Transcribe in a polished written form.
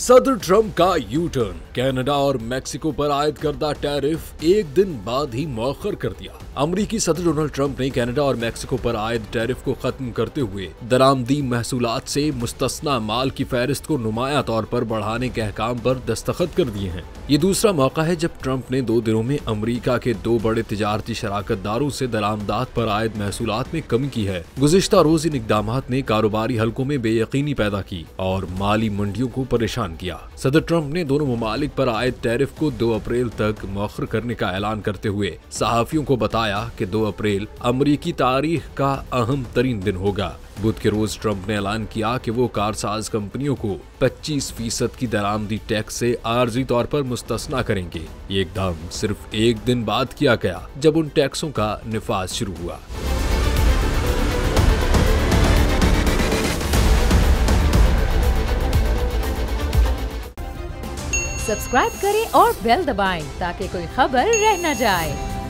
सदर ट्रंप का U turn, Canada और मेक्सिको पर आयद करदा टैरिफ एक दिन बाद ही मौखर कर दिया। अमरीकी सदर डोनाल्ड ट्रंप ने कनाडा और मेक्सिको पर आयद टैरिफ को खत्म करते हुए दरामदी महसूलात से मुस्तस्ना माल की फहरिस्त को नुमाया तौर पर बढ़ाने के अहकाम पर दस्तखत कर दिए हैं। ये दूसरा मौका है जब ट्रंप ने 2 दिनों में अमरीका के 2 बड़े तिजारती शराकतदारों से दरामदात पर आयद महसूलात में कमी की है। गुज़िश्ता रोज इन इक़दामात ने कारोबारी हलकों में बेयकीनी पैदा की और माली मंडियों को परेशान किया। सदर ट्रंप ने दोनों ममालिक पर आयद टैरिफ को 2 अप्रैल तक मौखर करने का ऐलान करते हुए सहाफियों को बताया कि 2 अप्रैल अमरीकी तारीख का अहम तरीन दिन होगा। बुध के रोज ट्रंप ने ऐलान किया कि वो कारसाज कंपनियों को 25% की दरामदी टैक्स से आर्जी तौर पर मुस्तस्ना करेंगे। ये इकदाम सिर्फ एक दिन बाद किया गया जब उन टैक्सों का निफाज शुरू हुआ। सब्सक्राइब करें और बेल दबाएं ताकि कोई खबर रह न जाए।